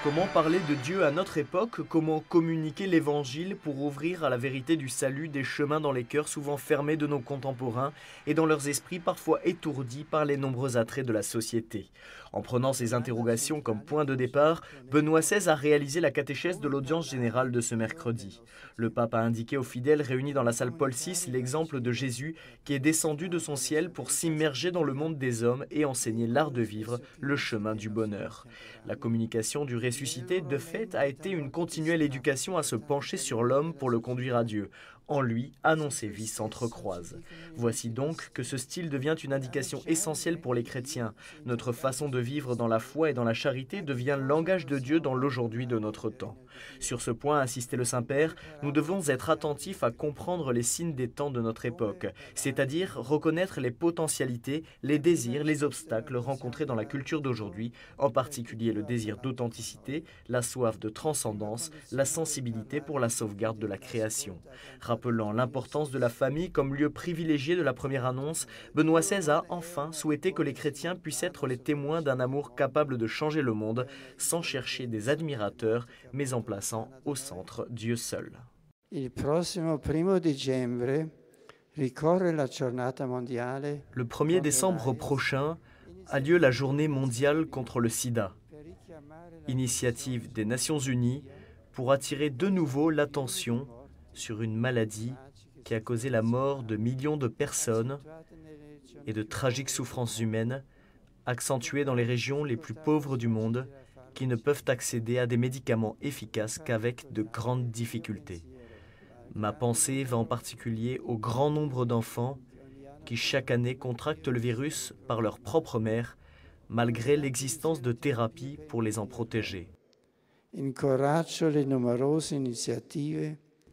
Comment parler de Dieu à notre époque? Comment communiquer l'évangile pour ouvrir à la vérité du salut des chemins dans les cœurs souvent fermés de nos contemporains et dans leurs esprits parfois étourdis par les nombreux attraits de la société? En prenant ces interrogations comme point de départ, Benoît XVI a réalisé la catéchèse de l'audience générale de ce mercredi. Le pape a indiqué aux fidèles réunis dans la salle Paul VI l'exemple de Jésus qui est descendu de son ciel pour s'immerger dans le monde des hommes et enseigner l'art de vivre, le chemin du bonheur. La communication du ressuscité, de fait, a été une continuelle éducation à se pencher sur l'homme pour le conduire à Dieu. En lui, annoncer vie s'entrecroise. Voici donc que ce style devient une indication essentielle pour les chrétiens. Notre façon de vivre dans la foi et dans la charité devient le langage de Dieu dans l'aujourd'hui de notre temps. Sur ce point, insistait le Saint-Père, nous devons être attentifs à comprendre les signes des temps de notre époque, c'est-à-dire reconnaître les potentialités, les désirs, les obstacles rencontrés dans la culture d'aujourd'hui, en particulier le désir d'authenticité, la soif de transcendance, la sensibilité pour la sauvegarde de la création. Rappelant l'importance de la famille comme lieu privilégié de la première annonce, Benoît XVI a enfin souhaité que les chrétiens puissent être les témoins d'un amour capable de changer le monde, sans chercher des admirateurs, mais en plaçant au centre Dieu seul. Le 1er décembre prochain a lieu la journée mondiale contre le sida, initiative des Nations Unies pour attirer de nouveau l'attention sur une maladie qui a causé la mort de millions de personnes et de tragiques souffrances humaines, accentuées dans les régions les plus pauvres du monde, qui ne peuvent accéder à des médicaments efficaces qu'avec de grandes difficultés. Ma pensée va en particulier au grand nombre d'enfants qui chaque année contractent le virus par leur propre mère, malgré l'existence de thérapies pour les en protéger.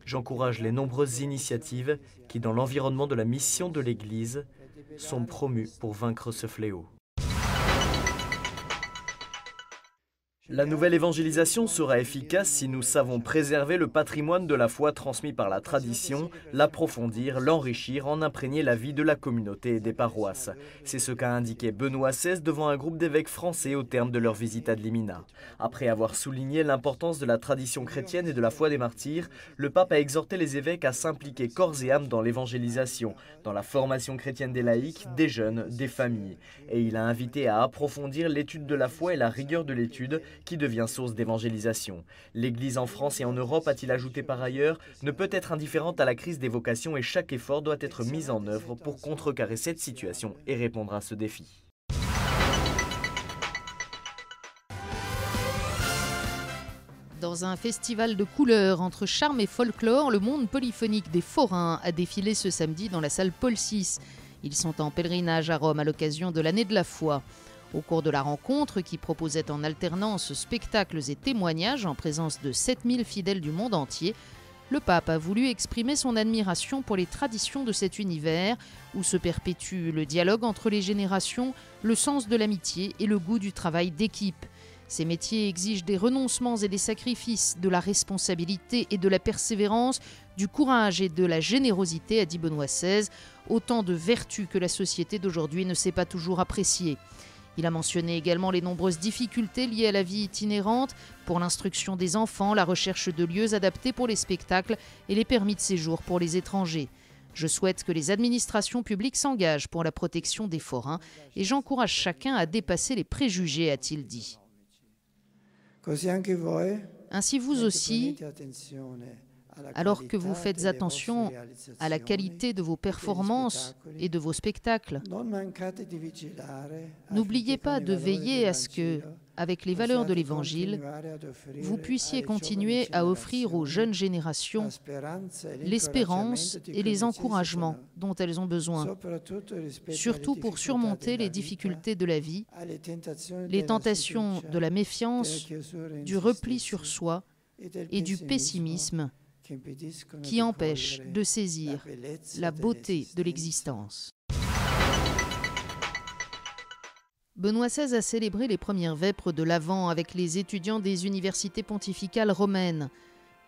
J'encourage les nombreuses initiatives qui, dans l'environnement de la mission de l'Église, sont promues pour vaincre ce fléau. La nouvelle évangélisation sera efficace si nous savons préserver le patrimoine de la foi transmis par la tradition, l'approfondir, l'enrichir, en imprégner la vie de la communauté et des paroisses. C'est ce qu'a indiqué Benoît XVI devant un groupe d'évêques français au terme de leur visite ad limina. Après avoir souligné l'importance de la tradition chrétienne et de la foi des martyrs, le pape a exhorté les évêques à s'impliquer corps et âme dans l'évangélisation, dans la formation chrétienne des laïcs, des jeunes, des familles. Et il a invité à approfondir l'étude de la foi et la rigueur de l'étude, qui devient source d'évangélisation. L'Église en France et en Europe, a-t-il ajouté par ailleurs, ne peut être indifférente à la crise des vocations et chaque effort doit être mis en œuvre pour contrecarrer cette situation et répondre à ce défi. Dans un festival de couleurs entre charme et folklore, le monde polyphonique des forains a défilé ce samedi dans la salle Paul VI. Ils sont en pèlerinage à Rome à l'occasion de l'année de la foi. Au cours de la rencontre, qui proposait en alternance spectacles et témoignages en présence de 7000 fidèles du monde entier, le pape a voulu exprimer son admiration pour les traditions de cet univers où se perpétue le dialogue entre les générations, le sens de l'amitié et le goût du travail d'équipe. Ces métiers exigent des renoncements et des sacrifices, de la responsabilité et de la persévérance, du courage et de la générosité, a dit Benoît XVI, autant de vertus que la société d'aujourd'hui ne sait pas toujours apprécier. Il a mentionné également les nombreuses difficultés liées à la vie itinérante pour l'instruction des enfants, la recherche de lieux adaptés pour les spectacles et les permis de séjour pour les étrangers. Je souhaite que les administrations publiques s'engagent pour la protection des forains et j'encourage chacun à dépasser les préjugés, a-t-il dit. Ainsi vous aussi, alors que vous faites attention à la qualité de vos performances et de vos spectacles, n'oubliez pas de veiller à ce que, avec les valeurs de l'Évangile, vous puissiez continuer à offrir aux jeunes générations l'espérance et les encouragements dont elles ont besoin, surtout pour surmonter les difficultés de la vie, les tentations de la méfiance, du repli sur soi et du pessimisme qui empêchent de saisir la beauté de l'existence. Benoît XVI a célébré les premières vêpres de l'Avent avec les étudiants des universités pontificales romaines.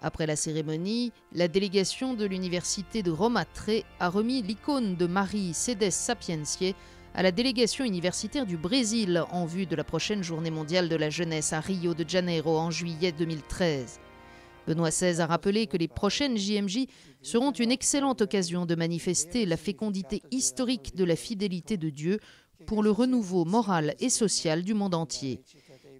Après la cérémonie, la délégation de l'université de Rome à Tré a remis l'icône de Marie Cedes Sapientiae à la délégation universitaire du Brésil en vue de la prochaine journée mondiale de la jeunesse à Rio de Janeiro en juillet 2013. Benoît XVI a rappelé que les prochaines JMJ seront une excellente occasion de manifester la fécondité historique de la fidélité de Dieu pour le renouveau moral et social du monde entier.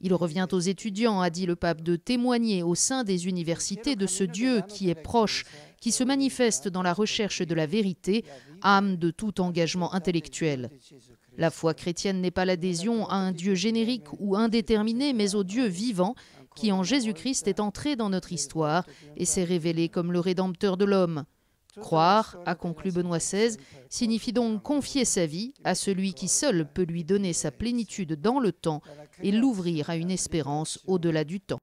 Il revient aux étudiants, a dit le pape, de témoigner au sein des universités de ce Dieu qui est proche, qui se manifeste dans la recherche de la vérité, âme de tout engagement intellectuel. La foi chrétienne n'est pas l'adhésion à un Dieu générique ou indéterminé, mais au Dieu vivant, qui en Jésus-Christ est entré dans notre histoire et s'est révélé comme le Rédempteur de l'homme. Croire, a conclu Benoît XVI, signifie donc confier sa vie à celui qui seul peut lui donner sa plénitude dans le temps et l'ouvrir à une espérance au-delà du temps.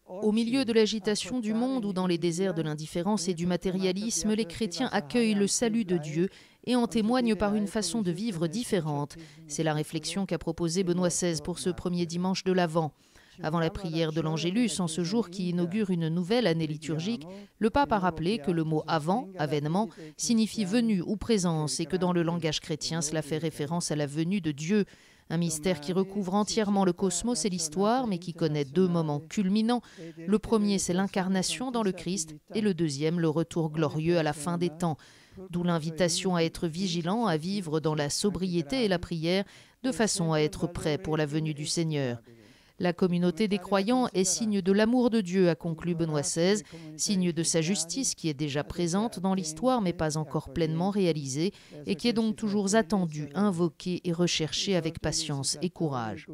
Au milieu de l'agitation du monde ou dans les déserts de l'indifférence et du matérialisme, les chrétiens accueillent le salut de Dieu et en témoignent par une façon de vivre différente. C'est la réflexion qu'a proposée Benoît XVI pour ce premier dimanche de l'Avent. Avant la prière de l'Angélus, en ce jour qui inaugure une nouvelle année liturgique, le pape a rappelé que le mot « avant », avènement, signifie venue ou présence et que dans le langage chrétien, cela fait référence à la venue de Dieu. Un mystère qui recouvre entièrement le cosmos et l'histoire, mais qui connaît deux moments culminants. Le premier, c'est l'incarnation dans le Christ, et le deuxième, le retour glorieux à la fin des temps. D'où l'invitation à être vigilant, à vivre dans la sobriété et la prière, de façon à être prêt pour la venue du Seigneur. La communauté des croyants est signe de l'amour de Dieu, a conclu Benoît XVI, signe de sa justice qui est déjà présente dans l'histoire mais pas encore pleinement réalisée et qui est donc toujours attendue, invoquée et recherchée avec patience et courage.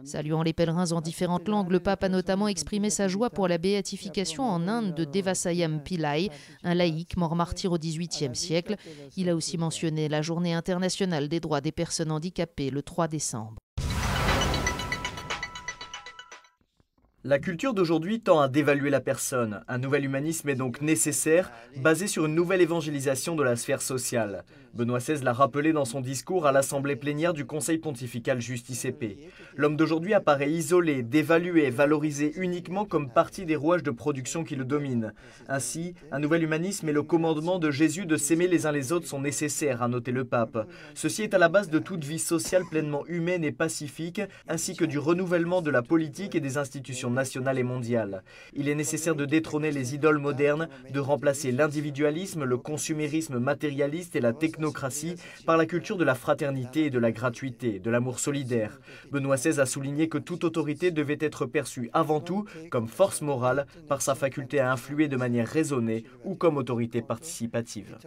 Saluant les pèlerins en différentes langues, le pape a notamment exprimé sa joie pour la béatification en Inde de Devasayam Pillai, un laïc mort martyr au XVIIIe siècle. Il a aussi mentionné la Journée internationale des droits des personnes handicapées le 3 décembre. La culture d'aujourd'hui tend à dévaluer la personne. Un nouvel humanisme est donc nécessaire, basé sur une nouvelle évangélisation de la sphère sociale. Benoît XVI l'a rappelé dans son discours à l'Assemblée plénière du Conseil pontifical Justice et Paix. L'homme d'aujourd'hui apparaît isolé, dévalué, valorisé uniquement comme partie des rouages de production qui le dominent. Ainsi, un nouvel humanisme et le commandement de Jésus de s'aimer les uns les autres sont nécessaires, a noté le pape. Ceci est à la base de toute vie sociale pleinement humaine et pacifique, ainsi que du renouvellement de la politique et des institutions nationales et mondiales. Il est nécessaire de détrôner les idoles modernes, de remplacer l'individualisme, le consumérisme matérialiste et la technologie par la culture de la fraternité et de la gratuité, de l'amour solidaire. Benoît XVI a souligné que toute autorité devait être perçue avant tout comme force morale par sa faculté à influer de manière raisonnée ou comme autorité participative.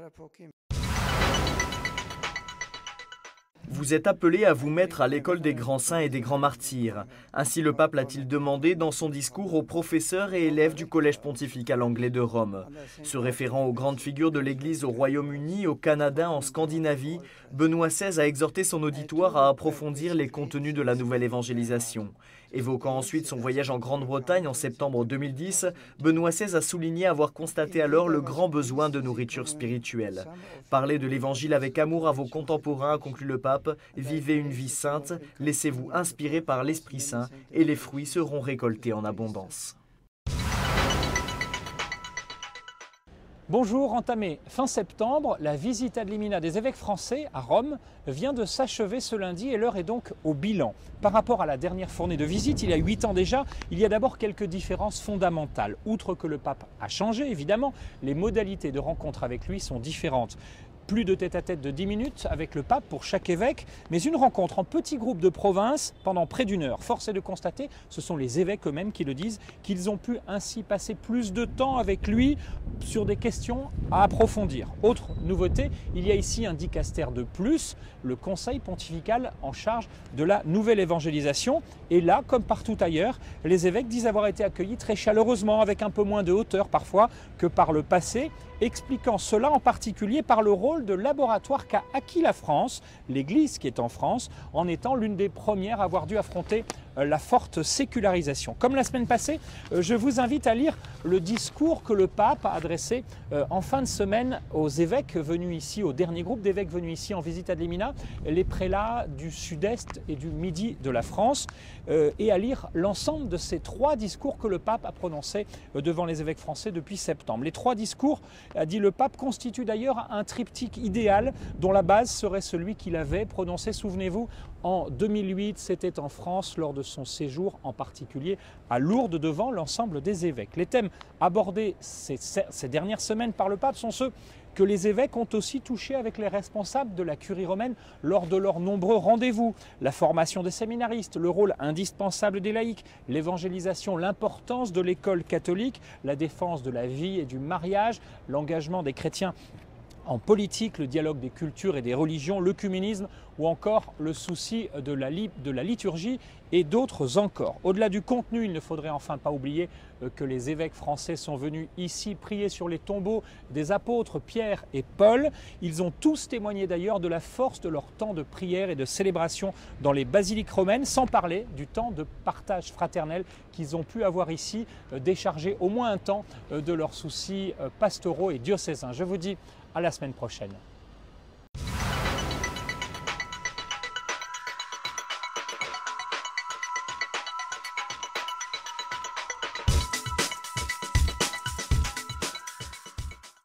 Vous êtes appelés à vous mettre à l'école des grands saints et des grands martyrs. Ainsi le pape l'a-t-il demandé dans son discours aux professeurs et élèves du Collège pontifical anglais de Rome. Se référant aux grandes figures de l'Église au Royaume-Uni, au Canada, en Scandinavie, Benoît XVI a exhorté son auditoire à approfondir les contenus de la nouvelle évangélisation. Évoquant ensuite son voyage en Grande-Bretagne en septembre 2010, Benoît XVI a souligné avoir constaté alors le grand besoin de nourriture spirituelle. Parlez de l'Évangile avec amour à vos contemporains, a conclu le pape. Vivez une vie sainte, laissez-vous inspirer par l'Esprit Saint et les fruits seront récoltés en abondance. Bonjour, entamée fin septembre, la visite ad limina des évêques français à Rome vient de s'achever ce lundi et l'heure est donc au bilan. Par rapport à la dernière fournée de visite, il y a 8 ans déjà, il y a d'abord quelques différences fondamentales. Outre que le pape a changé, évidemment, les modalités de rencontre avec lui sont différentes. Plus de tête-à-tête de 10 minutes avec le pape pour chaque évêque, mais une rencontre en petits groupes de province pendant près d'1 heure. Force est de constater, ce sont les évêques eux-mêmes qui le disent, qu'ils ont pu ainsi passer plus de temps avec lui sur des questions à approfondir. Autre nouveauté, il y a ici un dicaster de plus, le Conseil pontifical en charge de la nouvelle évangélisation. Et là, comme partout ailleurs, les évêques disent avoir été accueillis très chaleureusement, avec un peu moins de hauteur parfois que par le passé, expliquant cela en particulier par le rôle de laboratoire qu'a acquis la France, l'Église qui est en France, en étant l'une des premières à avoir dû affronter la forte sécularisation. Comme la semaine passée, je vous invite à lire le discours que le pape a adressé en fin de semaine aux évêques venus ici, au dernier groupe d'évêques venus ici en visite ad limina, les prélats du sud-est et du midi de la France, et à lire l'ensemble de ces 3 discours que le pape a prononcés devant les évêques français depuis septembre. Les 3 discours, a dit le pape, constituent d'ailleurs un triptyque idéal dont la base serait celui qu'il avait prononcé, souvenez-vous, en 2008, c'était en France lors de son séjour, en particulier à Lourdes, devant l'ensemble des évêques. Les thèmes abordés ces dernières semaines par le pape sont ceux que les évêques ont aussi touché avec les responsables de la curie romaine lors de leurs nombreux rendez-vous. La formation des séminaristes, le rôle indispensable des laïcs, l'évangélisation, l'importance de l'école catholique, la défense de la vie et du mariage, l'engagement des chrétiens en politique, le dialogue des cultures et des religions, l'œcuménisme ou encore le souci de la liturgie et d'autres encore. Au-delà du contenu, il ne faudrait enfin pas oublier que les évêques français sont venus ici prier sur les tombeaux des apôtres Pierre et Paul. Ils ont tous témoigné d'ailleurs de la force de leur temps de prière et de célébration dans les basiliques romaines, sans parler du temps de partage fraternel qu'ils ont pu avoir ici, déchargé au moins un temps de leurs soucis pastoraux et diocésains. Je vous dis à la semaine prochaine.